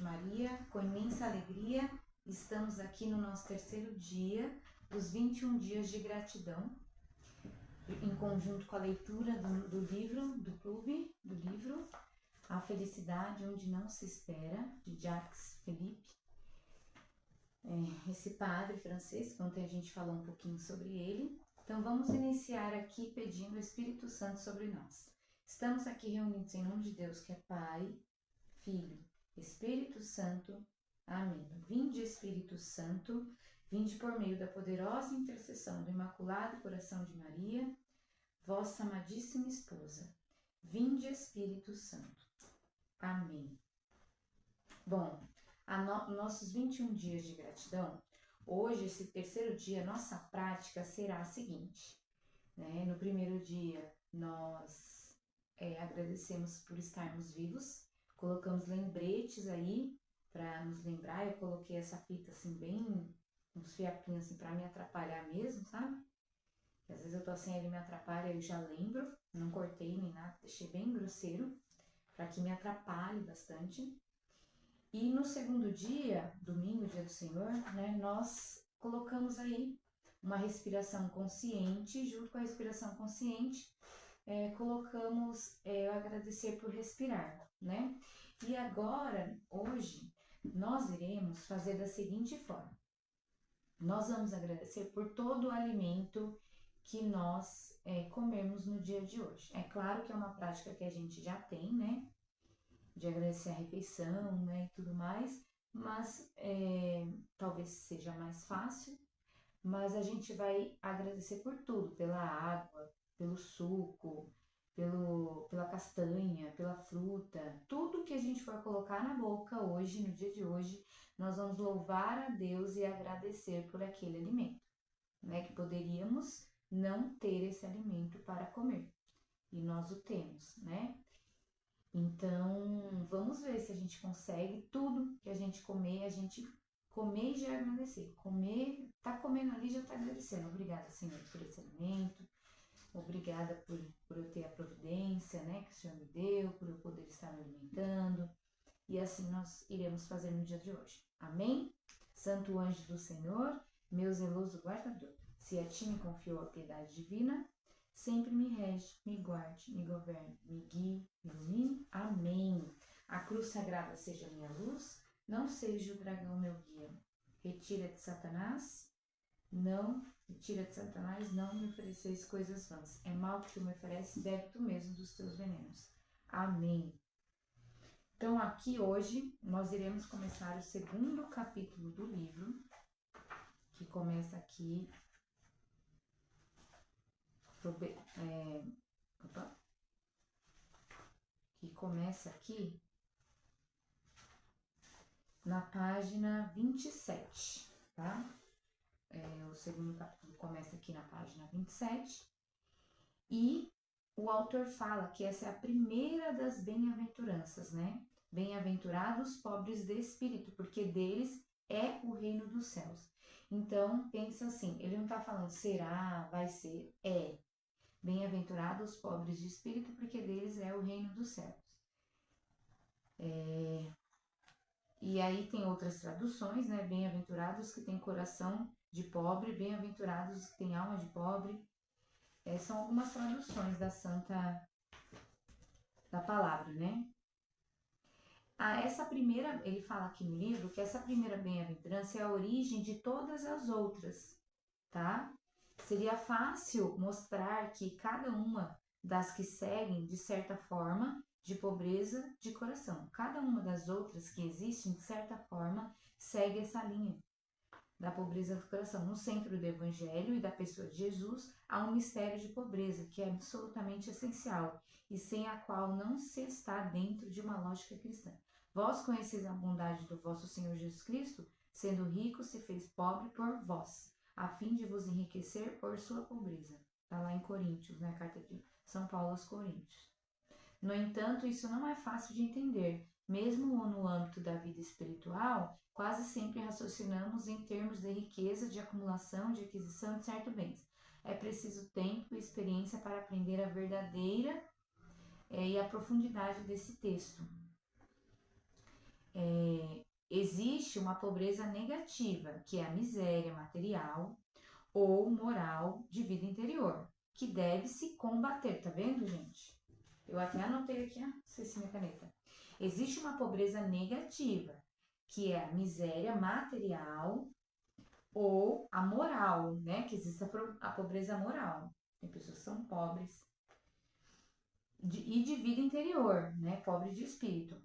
Maria, com imensa alegria, estamos aqui no nosso terceiro dia dos 21 dias de gratidão, em conjunto com a leitura do livro, do clube, do livro A Felicidade Onde Não Se Espera, de Jacques Philippe. Esse padre francês, que ontem a gente falou um pouquinho sobre ele. Então vamos iniciar aqui pedindo o Espírito Santo sobre nós. Estamos aqui reunidos em nome de Deus, que é Pai, Filho, Espírito Santo. Amém. Vinde, Espírito Santo, vinde por meio da poderosa intercessão do Imaculado Coração de Maria, vossa amadíssima esposa. Vinde, Espírito Santo. Amém. Bom, nossos 21 dias de gratidão, hoje, esse terceiro dia, nossa prática será a seguinte, né? No primeiro dia, nós agradecemos por estarmos vivos, colocamos lembretes aí para nos lembrar. Eu coloquei essa fita assim bem, uns fiapinhos assim para me atrapalhar mesmo, sabe? Porque às vezes eu tô assim, ele me atrapalha, eu já lembro, não cortei nem nada, deixei bem grosseiro para que me atrapalhe bastante. E no segundo dia, domingo, dia do Senhor, né, nós colocamos aí uma respiração consciente. Junto com a respiração consciente, colocamos agradecer por respirar, né? E agora, hoje, nós iremos fazer da seguinte forma. Nós vamos agradecer por todo o alimento que nós comemos no dia de hoje. É claro que é uma prática que a gente já tem, né? De agradecer a refeição, né? E tudo mais, mas talvez seja mais fácil. Mas a gente vai agradecer por tudo, pela água, pelo suco, pela castanha, pela fruta, tudo que a gente for colocar na boca hoje, no dia de hoje, nós vamos louvar a Deus e agradecer por aquele alimento, né? Que poderíamos não ter esse alimento para comer, e nós o temos, né? Então, vamos ver se a gente consegue tudo que a gente comer, a gente comer e já agradecer. Comer, tá comendo ali, já tá agradecendo. Obrigada, Senhor, por esse alimento. Obrigada por eu ter a providência, né, que o Senhor me deu, por eu poder estar me alimentando. E assim nós iremos fazer no dia de hoje. Amém? Santo anjo do Senhor, meu zeloso guardador, se a ti me confiou a piedade divina, sempre me rege, me guarde, me governe, me guie, me ilumine. Amém. A cruz sagrada seja minha luz, não seja o dragão meu guia. Retira de Satanás, não me ofereceis coisas vãs. É mal que tu me ofereces, bebe tu mesmo dos teus venenos. Amém. Então aqui hoje nós iremos começar o segundo capítulo do livro, que começa aqui na página 27, tá? O segundo capítulo começa aqui na página 27, e o autor fala que essa é a primeira das bem-aventuranças, né? Bem-aventurados pobres de espírito, porque deles é o reino dos céus. Então, pensa assim, ele não tá falando será, vai ser, é. Bem-aventurados pobres de espírito, porque deles é o reino dos céus. E aí tem outras traduções, né? Bem-aventurados que têm coração de pobre, bem-aventurados que têm alma de pobre. São algumas traduções da palavra, né? Essa primeira, ele fala aqui no livro que essa primeira bem-aventurança é a origem de todas as outras, tá? Seria fácil mostrar que cada uma das que seguem, de certa forma, de pobreza de coração. Cada uma das outras que existem, de certa forma, segue essa linha da pobreza do coração. No centro do Evangelho e da pessoa de Jesus, há um mistério de pobreza que é absolutamente essencial e sem a qual não se está dentro de uma lógica cristã. Vós conheceis a bondade do vosso Senhor Jesus Cristo, sendo rico, se fez pobre por vós, a fim de vos enriquecer por sua pobreza. Está lá em Coríntios, na carta de São Paulo aos Coríntios. No entanto, isso não é fácil de entender. Mesmo no âmbito da vida espiritual, quase sempre raciocinamos em termos de riqueza, de acumulação, de aquisição de certos bens. É preciso tempo e experiência para aprender a verdadeira e a profundidade desse texto. existe uma pobreza negativa, que é a miséria material ou moral de vida interior, que deve se combater, tá vendo, gente? Eu até anotei aqui, não sei se minha caneta. Existe uma pobreza negativa, que é a miséria material ou a moral, né? Que existe a pobreza moral. Tem pessoas que são pobres e de vida interior, né? Pobre de espírito,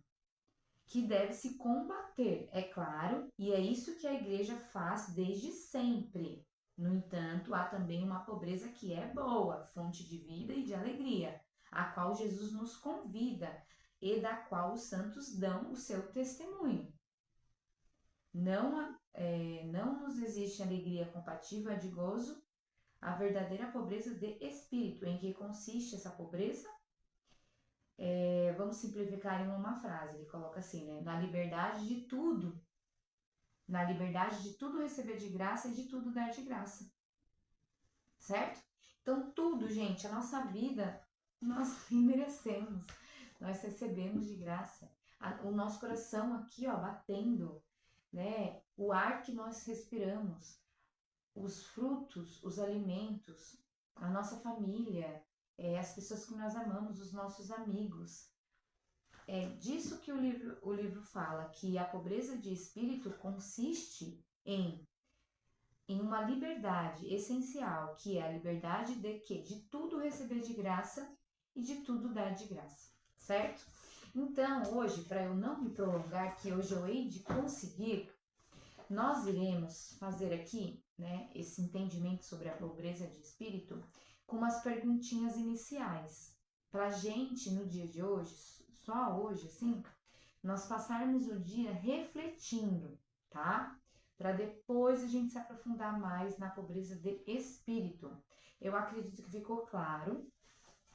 que deve se combater, é claro, e é isso que a igreja faz desde sempre. No entanto, há também uma pobreza que é boa, fonte de vida e de alegria, a qual Jesus nos convida e da qual os santos dão o seu testemunho. Não nos existe alegria compatível de gozo, a verdadeira pobreza de espírito. Em que consiste essa pobreza? Vamos simplificar em uma frase, ele coloca assim, né? Na liberdade de tudo receber de graça e de tudo dar de graça, certo? Então tudo, gente, a nossa vida, nós merecemos, nós recebemos de graça. O nosso coração aqui, ó, batendo, né? O ar que nós respiramos, os frutos, os alimentos, a nossa família, as pessoas que nós amamos, os nossos amigos. É disso que o livro fala, que a pobreza de espírito consiste em uma liberdade essencial, que é a liberdade de quê? De tudo receber de graça e de tudo dar de graça, certo? Então, hoje, para eu não me prolongar, que hoje eu hei de conseguir, nós iremos fazer aqui, né, esse entendimento sobre a pobreza de espírito com umas perguntinhas iniciais. Para a gente, no dia de hoje, só hoje, assim, nós passarmos o dia refletindo, tá? Para depois a gente se aprofundar mais na pobreza de espírito. Eu acredito que ficou claro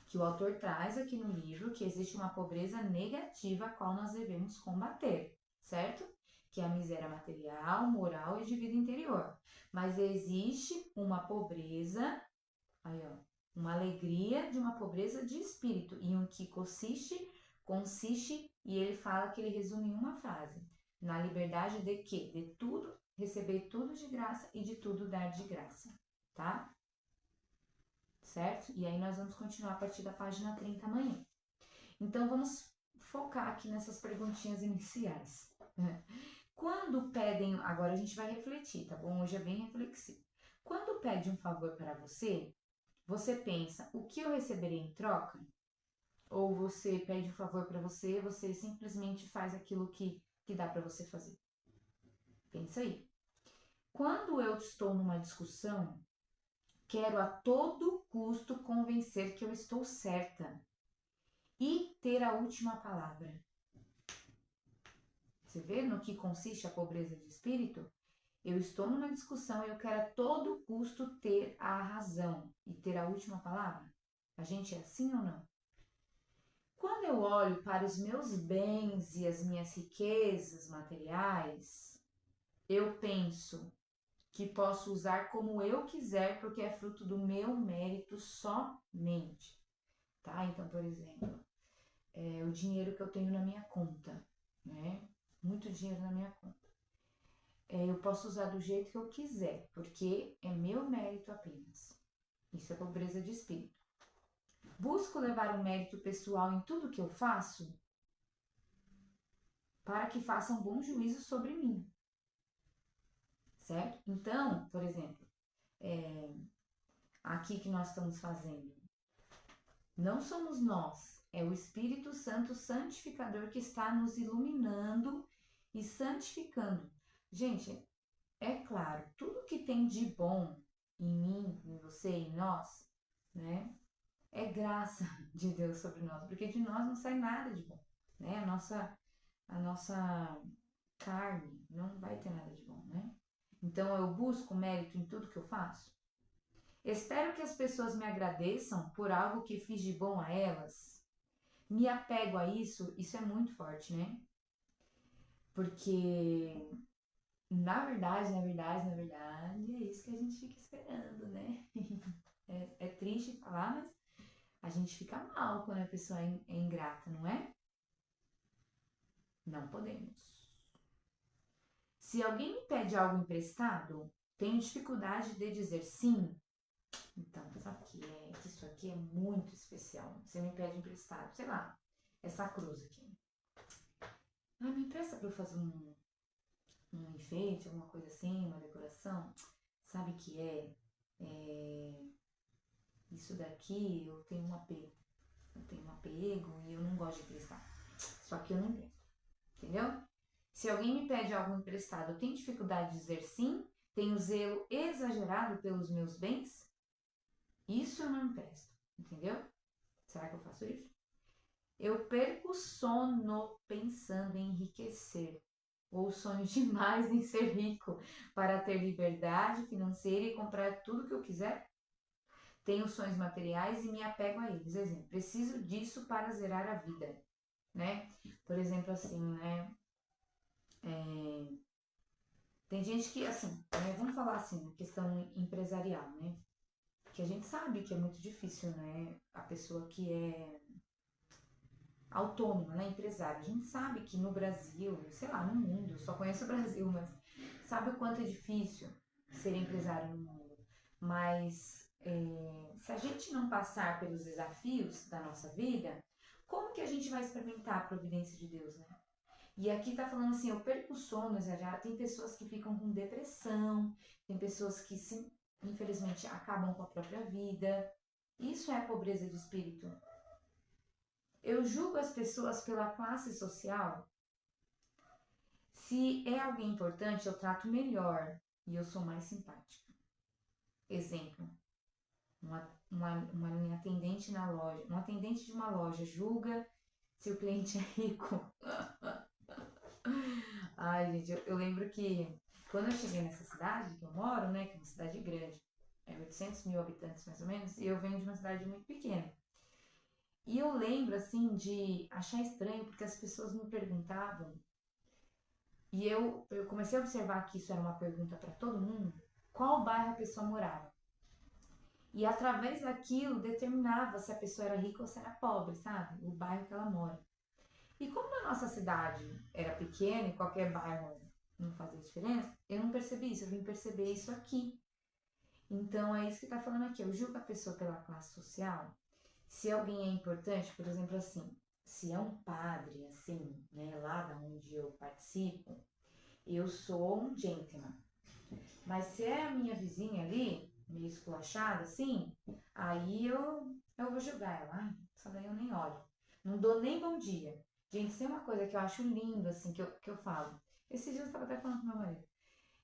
que o autor traz aqui no livro que existe uma pobreza negativa a qual nós devemos combater, certo? Que é a miséria material, moral e de vida interior. Mas existe uma pobreza, aí ó, uma alegria de uma pobreza de espírito. E o que consiste, e ele fala que ele resume em uma frase: na liberdade de quê? De tudo, receber tudo de graça e de tudo dar de graça, tá? Certo? E aí nós vamos continuar a partir da página 30 amanhã. Então vamos focar aqui nessas perguntinhas iniciais. Quando pedem, agora a gente vai refletir, tá bom? Hoje é bem reflexivo. Quando pede um favor para você, você pensa, o que eu receberei em troca? Ou você pede um favor para você, você simplesmente faz aquilo que dá para você fazer? Pensa aí. Quando eu estou numa discussão, quero a todo custo convencer que eu estou certa e ter a última palavra. Você vê no que consiste a pobreza de espírito? Eu estou numa discussão e eu quero a todo custo ter a razão e ter a última palavra. A gente é assim ou não? Quando eu olho para os meus bens e as minhas riquezas materiais, eu penso que posso usar como eu quiser porque é fruto do meu mérito somente. Tá? Então, por exemplo, o dinheiro que eu tenho na minha conta, né? Muito dinheiro na minha conta. Eu posso usar do jeito que eu quiser, porque é meu mérito apenas. Isso é pobreza de espírito. Busco levar o mérito pessoal em tudo que eu faço para que façam bom juízo sobre mim. Certo? Então, por exemplo, aqui que nós estamos fazendo, não somos nós, é o Espírito Santo santificador que está nos iluminando e santificando. Gente, é claro, tudo que tem de bom em mim, em você, em nós, né, é graça de Deus sobre nós, porque de nós não sai nada de bom, né? A nossa carne não vai ter nada de bom, né? Então eu busco mérito em tudo que eu faço. Espero que as pessoas me agradeçam por algo que fiz de bom a elas. Me apego a isso é muito forte, né? Porque na verdade, é isso que a gente fica esperando, né? É triste falar, mas a gente fica mal quando a pessoa é ingrata, não é? Não podemos. Se alguém me pede algo emprestado, tenho dificuldade de dizer sim. Então, sabe que isso aqui é muito especial. Você me pede emprestado, sei lá, essa cruz aqui. Ah, me empresta para eu fazer um enfeite, alguma coisa assim, uma decoração. Sabe que isso daqui eu tenho um apego. Eu tenho um apego e eu não gosto de emprestar. Só que eu não empresto. Entendeu? Se alguém me pede algo emprestado, eu tenho dificuldade de dizer sim, tenho zelo exagerado pelos meus bens, isso eu não empresto. Entendeu? Será que eu faço isso? Eu perco o sono pensando em enriquecer, ou sonho demais em ser rico para ter liberdade financeira e comprar tudo que eu quiser. Tenho sonhos materiais e me apego a eles. Exemplo, preciso disso para zerar a vida, né? Por exemplo, assim, né? Tem gente que, assim, vamos falar assim, na questão empresarial, né? Que a gente sabe que é muito difícil, né? A pessoa que é autônoma, né? Empresária. A gente sabe que no Brasil, sei lá, no mundo, eu só conheço o Brasil, mas sabe o quanto é difícil ser empresário no mundo. Mas se a gente não passar pelos desafios da nossa vida, como que a gente vai experimentar a providência de Deus, né? E aqui tá falando assim, eu perco o sono, já tem pessoas que ficam com depressão, tem pessoas que infelizmente acabam com a própria vida. Isso é pobreza de espírito. Eu julgo as pessoas pela classe social. Se é alguém importante, eu trato melhor e eu sou mais simpática. Exemplo, uma atendente na loja, um atendente de uma loja julga se o cliente é rico. Ai, gente, eu lembro que quando eu cheguei nessa cidade que eu moro, né, que é uma cidade grande, 800 mil habitantes mais ou menos, e eu venho de uma cidade muito pequena. E eu lembro, assim, de achar estranho, porque as pessoas me perguntavam, e eu comecei a observar que isso era uma pergunta para todo mundo, qual bairro a pessoa morava. E através daquilo determinava se a pessoa era rica ou se era pobre, sabe? O bairro que ela mora. E como na nossa cidade era pequena e qualquer bairro não fazia diferença, eu não percebi isso, eu vim perceber isso aqui. Então é isso que está falando aqui. Eu julgo a pessoa pela classe social. Se alguém é importante, por exemplo, assim, se é um padre, assim, né, lá da onde eu participo, eu sou um gentleman. Mas se é a minha vizinha ali, meio esculachada, assim, aí eu vou julgar ela. Ai, essa daí eu nem olho. Não dou nem bom dia. Gente, tem uma coisa que eu acho lindo, assim, que eu falo. Esses dias eu estava até falando com meu marido.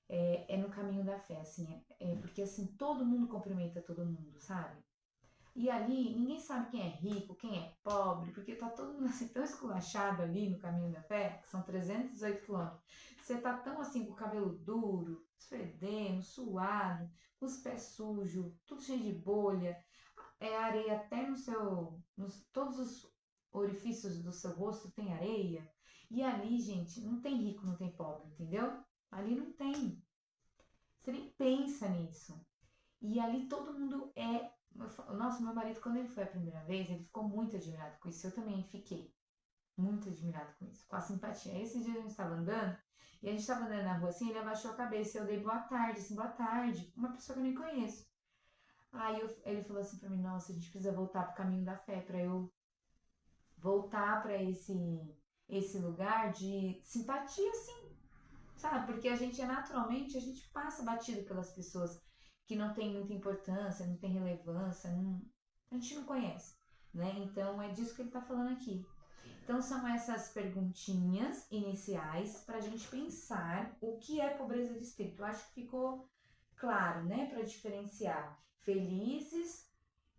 É no caminho da fé, assim. Porque, assim, todo mundo cumprimenta todo mundo, sabe? E ali, ninguém sabe quem é rico, quem é pobre, porque tá todo mundo assim tão esculachado ali no caminho da fé, que são 318 quilômetros. Você tá tão assim com o cabelo duro, fedendo, suado, com os pés sujos, tudo cheio de bolha, areia até todos os orifícios do seu rosto tem areia. E ali, gente, não tem rico, não tem pobre, entendeu? Ali não tem. Você nem pensa nisso. E ali todo mundo Nossa, meu marido, quando ele foi a primeira vez, ele ficou muito admirado com isso. Eu também fiquei muito admirado com isso, com a simpatia. Esses dias a gente estava andando, e a gente estava andando na rua assim, ele abaixou a cabeça, eu dei boa tarde, assim, boa tarde, uma pessoa que eu nem conheço. Aí ele falou assim pra mim, nossa, a gente precisa voltar pro caminho da fé, pra eu voltar pra esse lugar de simpatia, assim, sabe? Porque a gente naturalmente, a gente passa batido pelas pessoas que não tem muita importância, não tem relevância, a gente não conhece, né? Então é disso que ele está falando aqui. Então são essas perguntinhas iniciais para a gente pensar o que é pobreza de espírito. Eu acho que ficou claro, né? Para diferenciar felizes,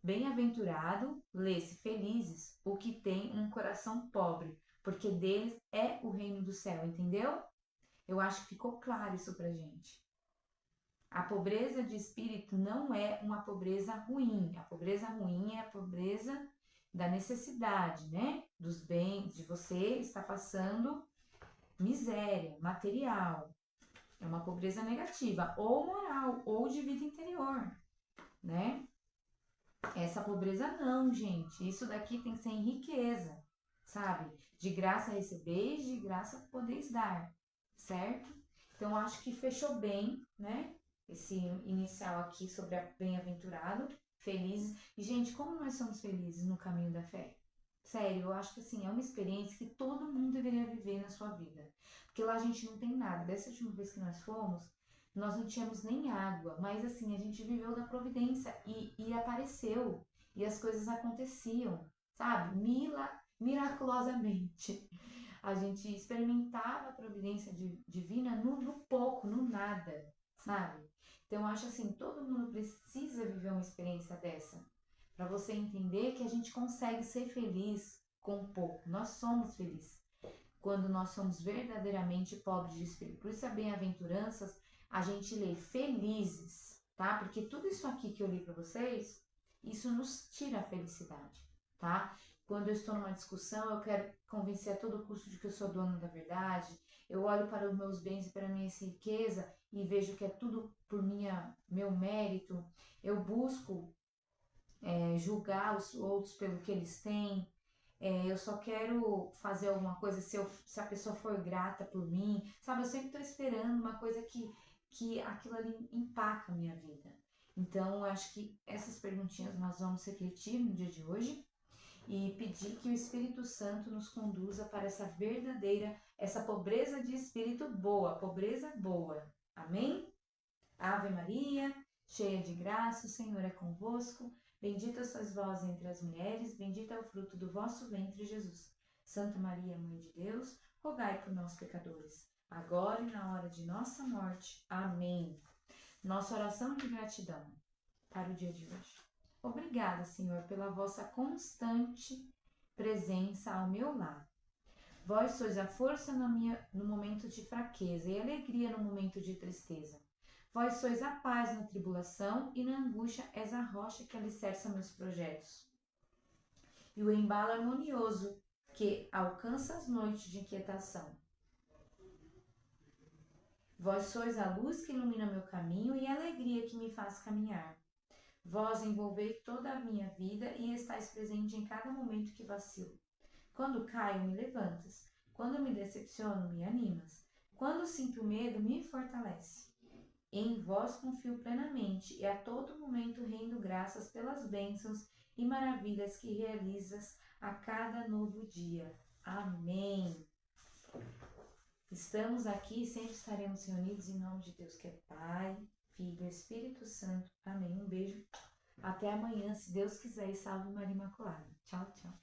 bem-aventurado, lê-se felizes, o que tem um coração pobre, porque deles é o reino do céu, entendeu? Eu acho que ficou claro isso pra gente. A pobreza de espírito não é uma pobreza ruim. A pobreza ruim é a pobreza da necessidade, né? Dos bens, de você estar passando miséria material. É uma pobreza negativa, ou moral, ou de vida interior, né? Essa pobreza não, gente. Isso daqui tem que ser em riqueza, sabe? De graça recebeis, de graça podeis dar, certo? Então, acho que fechou bem, né? Esse inicial aqui sobre a bem-aventurado, felizes. E, gente, como nós somos felizes no caminho da fé? Sério, eu acho que assim, é uma experiência que todo mundo deveria viver na sua vida. Porque lá a gente não tem nada. Dessa última vez que nós fomos, nós não tínhamos nem água. Mas assim, a gente viveu da providência e apareceu. E as coisas aconteciam, sabe? Miraculosamente. A gente experimentava a providência divina no pouco, no nada, sabe? Então eu acho assim, todo mundo precisa viver uma experiência dessa, para você entender que a gente consegue ser feliz com pouco. Nós somos felizes quando nós somos verdadeiramente pobres de espírito. Por isso a bem-aventuranças a gente lê felizes, tá? Porque tudo isso aqui que eu li para vocês, isso nos tira a felicidade, tá? Quando eu estou numa discussão, eu quero convencer a todo custo de que eu sou dono da verdade. Eu olho para os meus bens e para a minha riqueza e vejo que é tudo por meu mérito. Eu busco julgar os outros pelo que eles têm. Eu só quero fazer alguma coisa se a pessoa for grata por mim. Sabe, eu sempre estou esperando uma coisa que aquilo ali empaca a minha vida. Então, eu acho que essas perguntinhas nós vamos refletir no dia de hoje e pedir que o Espírito Santo nos conduza para essa verdadeira, essa pobreza de espírito boa, pobreza boa. Amém? Ave Maria, cheia de graça, o Senhor é convosco. Bendita sois vós entre as mulheres, bendito é o fruto do vosso ventre, Jesus. Santa Maria, Mãe de Deus, rogai por nós, pecadores, agora e na hora de nossa morte. Amém. Nossa oração de gratidão para o dia de hoje. Obrigada, Senhor, pela vossa constante presença ao meu lado. Vós sois a força no momento de fraqueza e alegria no momento de tristeza. Vós sois a paz na tribulação e na angústia és a rocha que alicerça meus projetos. E o embalo harmonioso que alcança as noites de inquietação. Vós sois a luz que ilumina meu caminho e a alegria que me faz caminhar. Vós envolvei toda a minha vida e estáis presente em cada momento que vacilo. Quando caio, me levantas. Quando me decepciono, me animas. Quando sinto medo, me fortalece. Em vós confio plenamente e a todo momento rendo graças pelas bênçãos e maravilhas que realizas a cada novo dia. Amém. Estamos aqui e sempre estaremos reunidos em nome de Deus, que é Pai, Filho e Espírito Santo. Amém. Um beijo. Até amanhã, se Deus quiser, e salve Maria Imaculada. Tchau, tchau.